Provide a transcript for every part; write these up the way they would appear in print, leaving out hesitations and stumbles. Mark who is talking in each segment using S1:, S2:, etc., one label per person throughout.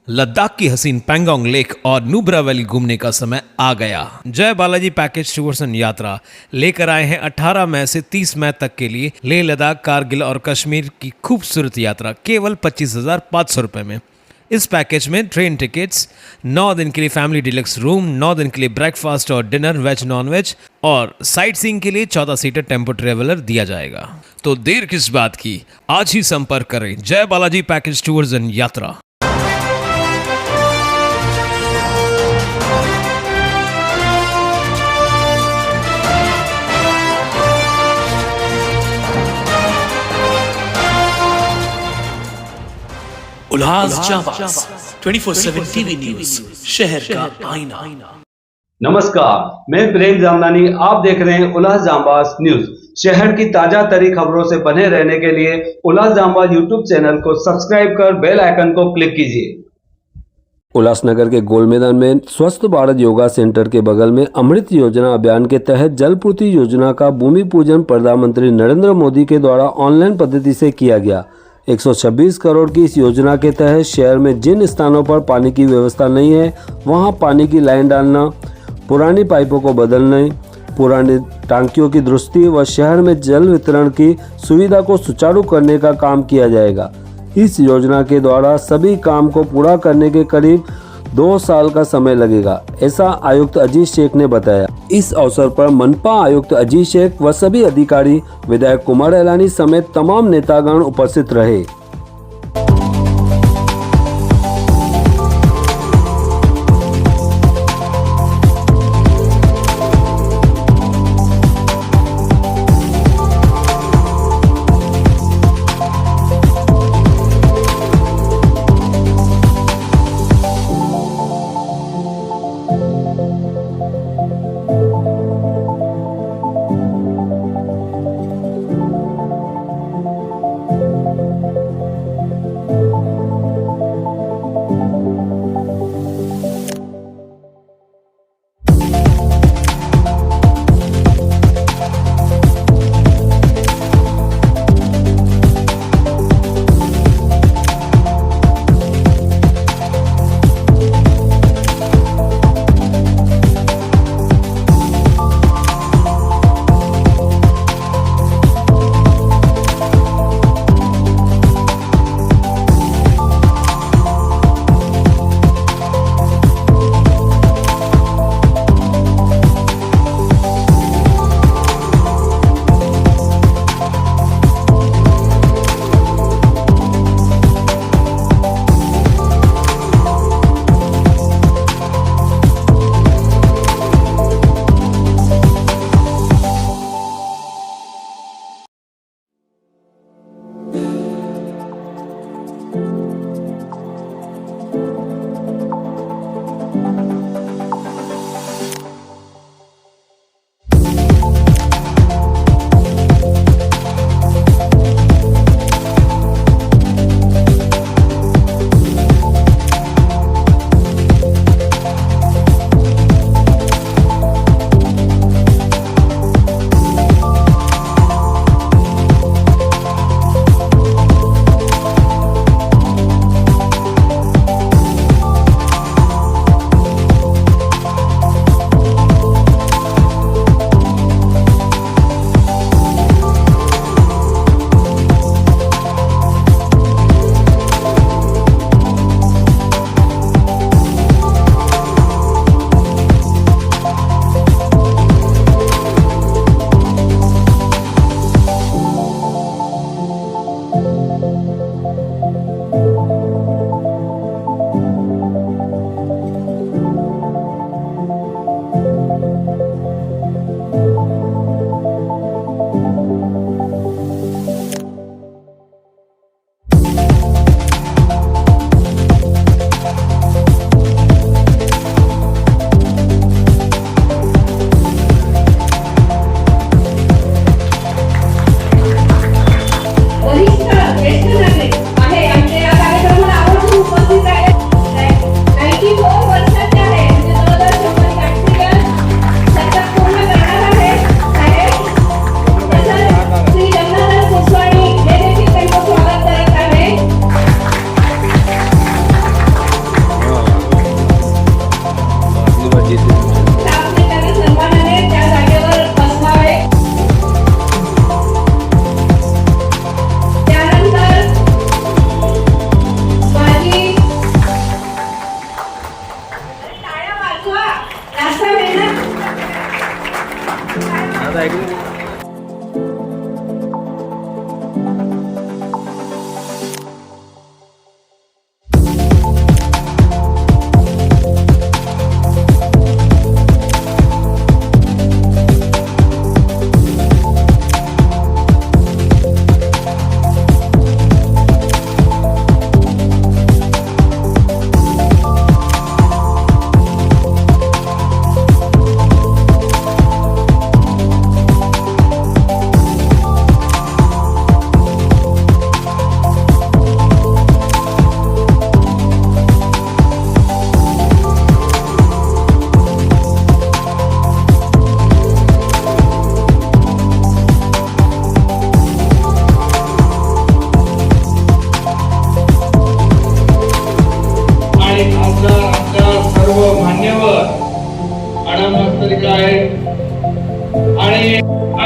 S1: लद्दाख की हसीन पैंगोंग लेक और नुब्रा वैली घूमने का समय आ गया। जय बालाजी पैकेज टूर्स एंड यात्रा लेकर आए हैं 18 मई से 30 मई तक के लिए लेह लद्दाख, कारगिल और कश्मीर की खूबसूरत यात्रा केवल 25,500 रुपए में। इस पैकेज में ट्रेन टिकट्स, 9 दिन के लिए फैमिली डिलक्स रूम, 9 दिन के लिए ब्रेकफास्ट और डिनर वेज नॉन वेज और साइट सीइंग के लिए 14 सीटर टेम्पो ट्रेवलर दिया जाएगा। तो देर किस बात की, आज ही संपर्क करें जय बालाजी पैकेज टूर्स एंड यात्रा।
S2: उल्लास जाबाज 24/7 टीवी न्यूज, शहर का आईना।
S3: नमस्कार, मैं प्रेम जामनानी, आप देख रहे हैं उल्लास जाबाज न्यूज। शहर की ताजा तरी खबरों से बने रहने के लिए उल्लास जाबाज यूट्यूब चैनल को सब्सक्राइब कर बेल आइकन को क्लिक कीजिए।
S4: उल्लासनगर के गोल मैदान में स्वस्थ भारत योगा सेंटर के बगल में अमृत योजना अभियान के तहत जलपूर्ति योजना का भूमि पूजन प्रधानमंत्री नरेंद्र मोदी के द्वारा ऑनलाइन पद्धति से किया गया। 126 करोड़ की इस योजना के तहत शहर में जिन स्थानों पर पानी की व्यवस्था नहीं है वहां पानी की लाइन डालना, पुरानी पाइपों को बदलना, पुरानी टांकियों की दुरुस्ती व शहर में जल वितरण की सुविधा को सुचारू करने का काम किया जाएगा। इस योजना के द्वारा सभी काम को पूरा करने के करीब 2 साल का समय लगेगा, ऐसा आयुक्त अजीत शेख ने बताया। इस अवसर पर मनपा आयुक्त अजीत शेख व सभी अधिकारी, विधायक कुमार एलानी समेत तमाम नेतागण उपस्थित रहे।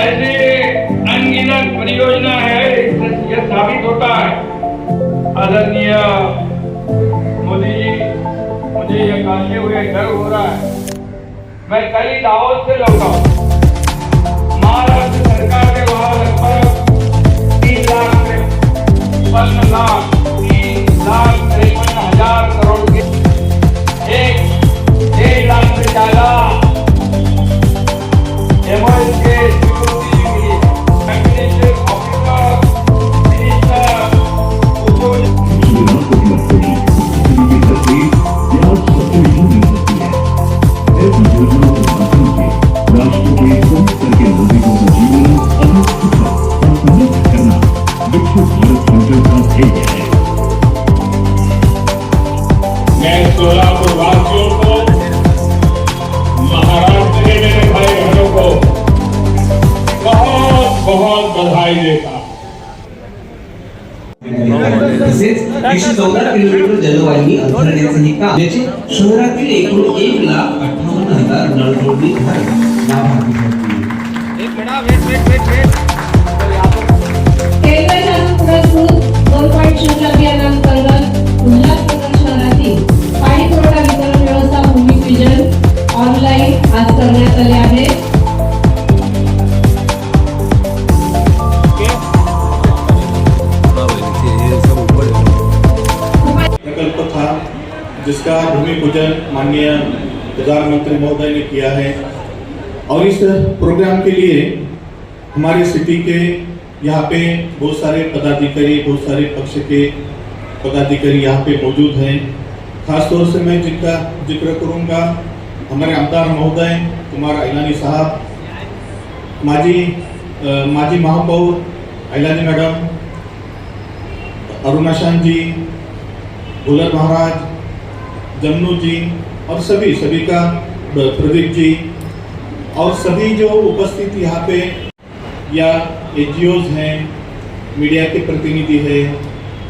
S5: ऐसे अनगिनत परियोजना है, इससे यह साबित होता है आदरणीय मोदी जी, मुझे यह कहते हुए गर्व हो रहा है, मैं कल ही दावोस से लौटा हूँ। महाराष्ट्र सरकार के वहां लगभग 3,53,53,53,53,000 करोड़ के 1.5 लाख से ज्यादा MOS के स्वीकृति मिली। मैग्नीशियस ऑफिसर मिनिस्टर मैं सोलापुर वासियों को, महाराष्ट्र के मेरे भाई बहनों को बहुत बहुत बधाई देता हूं।
S6: तसेच 114 किलोमीटर जलवाहिनी अंतरण्याचंही काम ज्याची शहरातील एकूण 1,58,000 नळजोडणी घर लाभार्थी ठरतील।
S7: केंद्र शासन पुरस्कृत 2.0 अभियानांतर्गत उल्हासनगर शहरातील पाणी पुरवठा वितरण व्यवस्था भूमिपूजन ऑनलाईन आज करण्यात आले आहे।
S8: प्रकल्प था जिसका भूमि पूजन माननीय प्रधानमंत्री महोदय ने किया है और इस प्रोग्राम के लिए हमारी सिटी के यहाँ पे बहुत सारे पदाधिकारी, बहुत सारे पक्ष के पदाधिकारी यहाँ पे मौजूद हैं। खासतौर से मैं जिनका जिक्र करूँगा, हमारे आमदार महोदय कुमार अइलानी साहब, माजी महापौर अइलानी मैडम, अरुणाशान जी, भुलर महाराज, जमनू जी और सभी का प्रदीप जी और सभी जो उपस्थित यहाँ पे या NGOs हैं, मीडिया के प्रतिनिधि हैं,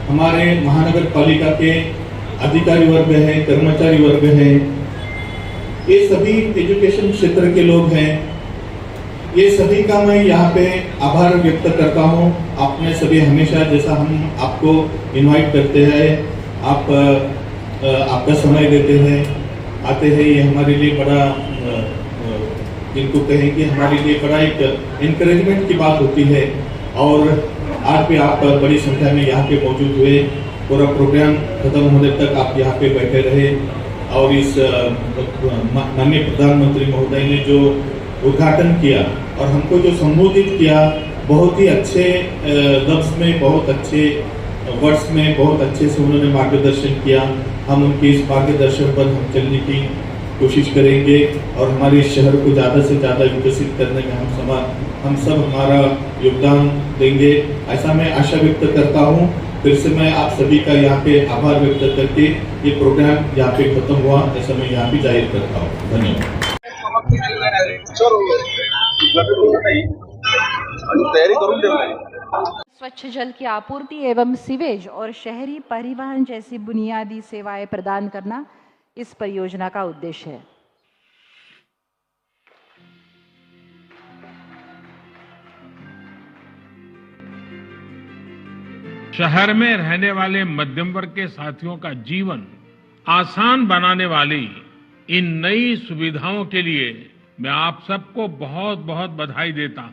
S8: हमारे महानगर पालिका के अधिकारी वर्ग हैं, कर्मचारी वर्ग हैं, ये सभी एजुकेशन क्षेत्र के लोग हैं, ये सभी का मैं यहाँ पे आभार व्यक्त करता हूँ। आपने सभी हमेशा, जैसा हम आपको इनवाइट करते हैं, आप आपका समय देते हैं, आते हैं, ये हमारे लिए बड़ा जिनको कहें कि हमारे लिए बड़ा एक इनकरेजमेंट की बात होती है। और आज भी आप बड़ी संख्या में यहाँ पे मौजूद हुए, पूरा प्रोग्राम खत्म होने तक आप यहाँ पे बैठे रहे और इस माननीय प्रधानमंत्री महोदय ने जो उद्घाटन किया और हमको जो संबोधित किया, बहुत ही अच्छे लफ्ज़ में, बहुत अच्छे वर्ड्स में, बहुत अच्छे से उन्होंने मार्गदर्शन किया। हम उनके इस मार्गदर्शन पर हम चलने की कोशिश करेंगे और हमारे इस शहर को ज़्यादा से ज़्यादा विकसित करने में हम सब हमारा योगदान देंगे, ऐसा मैं आशा व्यक्त करता हूँ। फिर से मैं आप सभी का यहाँ पे आभार व्यक्त करके ये प्रोग्राम यहाँ पे खत्म हुआ, ऐसा मैं यहाँ भी जाहिर करता हूँ। धन्यवाद।
S9: स्वच्छ जल की आपूर्ति एवं सीवेज और शहरी परिवहन जैसी बुनियादी सेवाएं प्रदान करना इस परियोजना का उद्देश्य है।
S5: शहर में रहने वाले मध्यम वर्ग के साथियों का जीवन आसान बनाने वाली इन नई सुविधाओं के लिए मैं आप सबको बहुत बहुत बधाई देता हूं।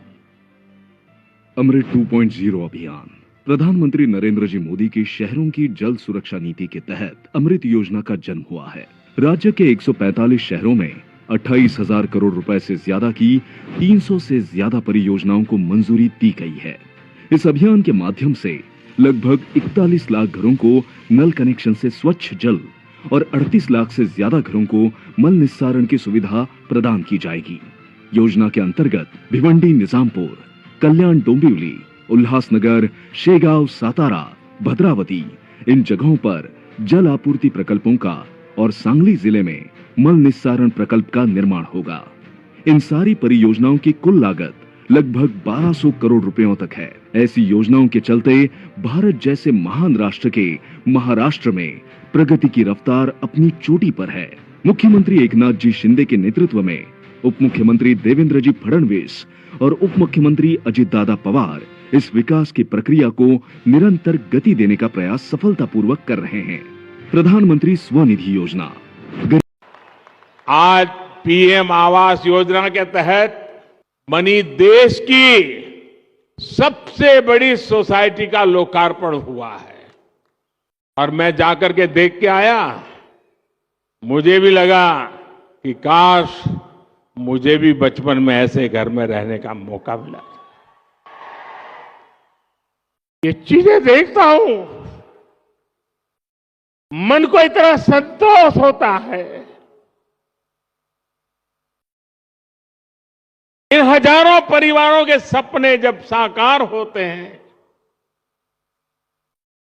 S10: अमृत 2.0 अभियान प्रधानमंत्री नरेंद्र जी मोदी की शहरों की जल सुरक्षा नीति के तहत अमृत योजना का जन्म हुआ है। राज्य के 145 शहरों में 28,000 करोड़ रुपए से ज्यादा की 300 से ज्यादा परियोजनाओं को मंजूरी दी गई है। इस अभियान के माध्यम से लगभग 41 लाख घरों को नल कनेक्शन से स्वच्छ जल और 38 लाख से ज्यादा घरों को मल निस्सारण की सुविधा प्रदान की जाएगी। योजना के अंतर्गत भिवंडी, निजामपुर, कल्याण, डोंबिवली, उल्लासनगर, शेगांव, सातारा, भद्रावती इन जगहों पर जल आपूर्ति प्रकल्पों का और सांगली जिले में मल निस्सारण प्रकल्प का निर्माण होगा। इन सारी परियोजनाओं की कुल लागत लगभग 1200 करोड़ रुपयों तक है। ऐसी योजनाओं के चलते भारत जैसे महान राष्ट्र के महाराष्ट्र में प्रगति की रफ्तार अपनी चोटी पर है। मुख्यमंत्री एकनाथ जी शिंदे के नेतृत्व में उप मुख्यमंत्री देवेंद्र जी फडणवीस और उप मुख्यमंत्री अजित दादा पवार इस विकास की प्रक्रिया को निरंतर गति देने का प्रयास सफलतापूर्वक कर रहे हैं। प्रधानमंत्री स्वनिधि योजना
S5: आज पीएम आवास योजना के तहत बनी देश की सबसे बड़ी सोसाइटी का लोकार्पण हुआ है और मैं जाकर के देख के आया। मुझे भी लगा कि काश मुझे भी बचपन में ऐसे घर में रहने का मौका मिला। ये चीजें देखता हूं, मन को इतना संतोष होता है। इन हजारों परिवारों के सपने जब साकार होते हैं,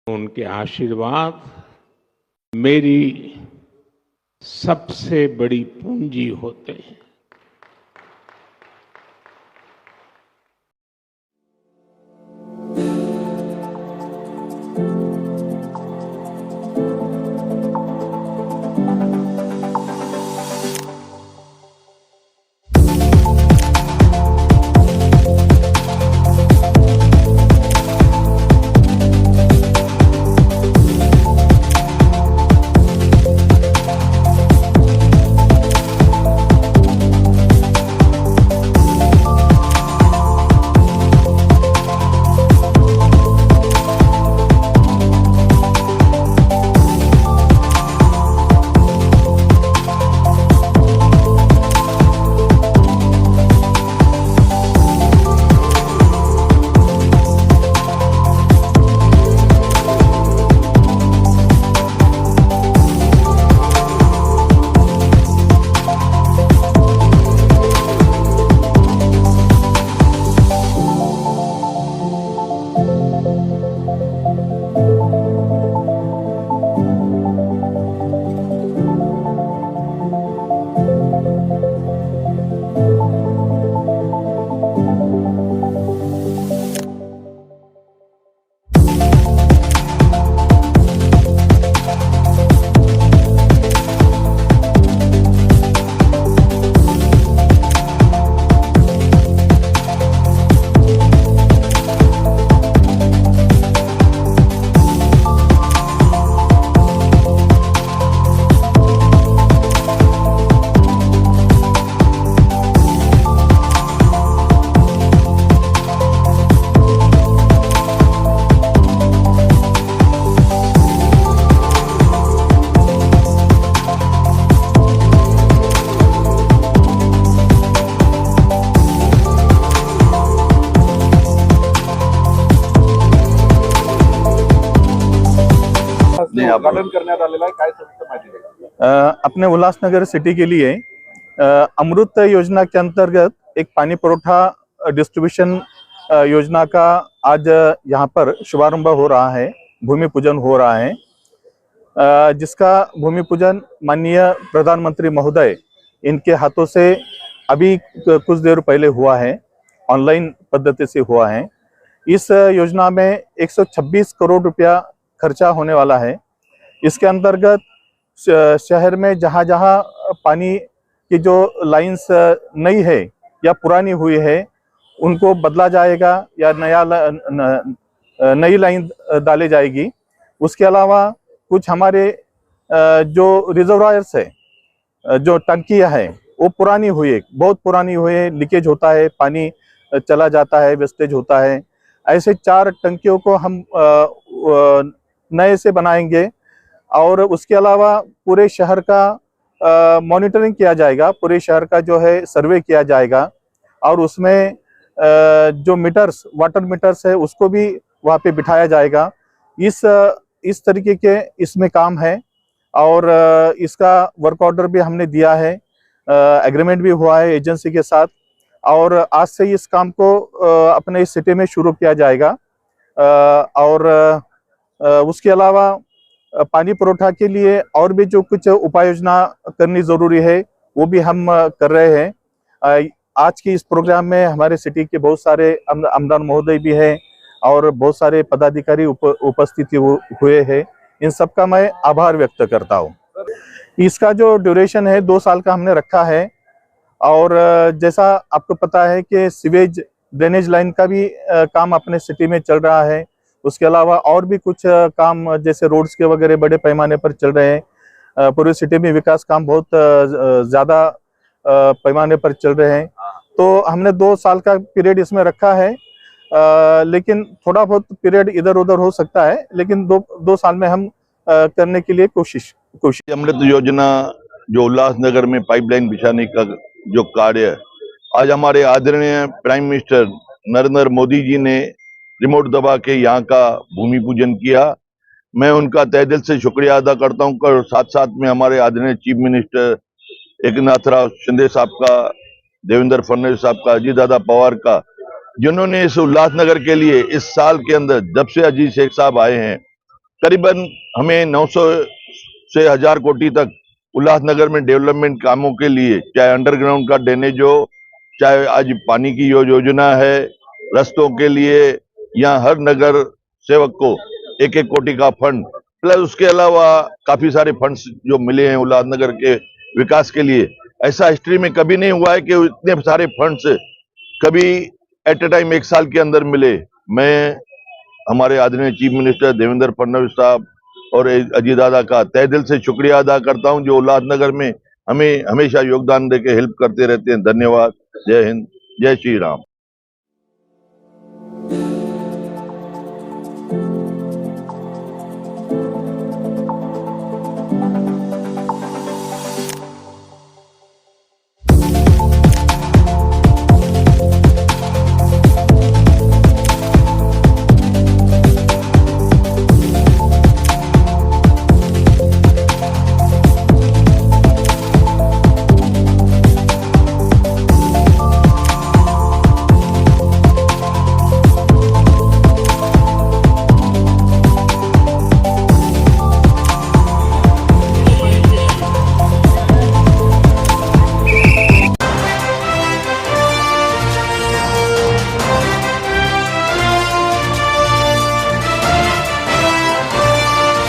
S5: उनके आशीर्वाद मेरी सबसे बड़ी पूंजी होते हैं।
S8: उद्घाटन करण्यात आलेला आहे, काय सविस्तर माहिती द्या। अपने उल्लासनगर सिटी के लिए अमृत योजना के अंतर्गत एक पानी पुरवठा डिस्ट्रीब्यूशन योजना का आज यहाँ पर शुभारंभ हो रहा है, भूमि पूजन हो रहा है, जिसका भूमि पूजन माननीय प्रधानमंत्री महोदय इनके हाथों से अभी कुछ देर पहले हुआ है, ऑनलाइन पद्धति से हुआ है। इस योजना में 126 करोड़ रुपया खर्चा होने वाला है। इसके अंतर्गत शहर में जहाँ जहाँ पानी की जो लाइंस नई है या पुरानी हुई है उनको बदला जाएगा या नई लाइन डाली जाएगी। उसके अलावा कुछ हमारे जो रिजर्वायर्स है, जो टंकियाँ हैं वो पुरानी हुई है, बहुत पुरानी हुई है, लीकेज होता है, पानी चला जाता है, वेस्टेज होता है। ऐसे 4 टंकियों को हम नए से बनाएंगे और उसके अलावा पूरे शहर का मॉनिटरिंग किया जाएगा, पूरे शहर का जो है सर्वे किया जाएगा और उसमें जो मीटर्स, वाटर मीटर्स है उसको भी वहाँ पे बिठाया जाएगा। इस तरीके के इसमें काम है और इसका वर्क ऑर्डर भी हमने दिया है, एग्रीमेंट भी हुआ है एजेंसी के साथ और आज से इस काम को अपने इस सिटी में शुरू किया जाएगा। और उसके अलावा पानी पुरवठा के लिए और भी जो कुछ उपाय योजना करनी जरूरी है वो भी हम कर रहे हैं। आज की इस प्रोग्राम में हमारे सिटी के बहुत सारे आमदार महोदय भी हैं और बहुत सारे पदाधिकारी उपस्थित हुए हैं। इन सब का मैं आभार व्यक्त करता हूँ। इसका जो ड्यूरेशन है 2 साल का हमने रखा है और जैसा आपको पता है कि सीवेज ड्रेनेज लाइन का भी काम अपने सिटी में चल रहा है। उसके अलावा और भी कुछ काम जैसे रोड्स के वगैरह बड़े पैमाने पर चल रहे हैं। पूरी सिटी में विकास काम बहुत ज़्यादा पैमाने पर चल रहे हैं। तो हमने 2 साल का पीरियड इसमें रखा है, लेकिन थोड़ा बहुत पीरियड इधर उधर हो सकता है, लेकिन दो साल में हम करने के लिए कोशिश।
S11: अमृत योजना जो उल्लासनगर में पाइपलाइन बिछाने का जो कार्य आज हमारे आदरणीय प्राइम मिनिस्टर नरेंद्र मोदी जी ने रिमोट दबा के यहाँ का भूमि पूजन किया। मैं उनका तहे दिल से शुक्रिया अदा करता हूँ। और साथ साथ में हमारे आदरणीय चीफ मिनिस्टर एकनाथराव शिंदे साहब का, देवेंद्र फडणवीस साहब का, अजीत दादा पवार का, जिन्होंने इस उल्लासनगर के लिए इस साल के अंदर जब से अजीत शेख साहब आए हैं करीबन हमें 900 से 1000 कोटी तक उल्लासनगर में डेवलपमेंट कामों के लिए, चाहे अंडरग्राउंड का ड्रेनेज हो, चाहे आज पानी की योजना है, रस्तों के लिए, या हर नगर सेवक को 1-1 कोटी का फंड, प्लस उसके अलावा काफी सारे फंड्स जो मिले हैं उल्लासनगर के विकास के लिए। ऐसा हिस्ट्री में कभी नहीं हुआ है कि इतने सारे फंड्स कभी एट ए टाइम एक साल के अंदर मिले। मैं हमारे आदरणीय चीफ मिनिस्टर देवेंद्र फडणवीस साहब और अजीत दादा का तहे दिल से शुक्रिया अदा करता हूं, जो उल्लासनगर में हमें हमेशा योगदान देके हेल्प करते रहते हैं। धन्यवाद। जय हिंद, जय श्री राम।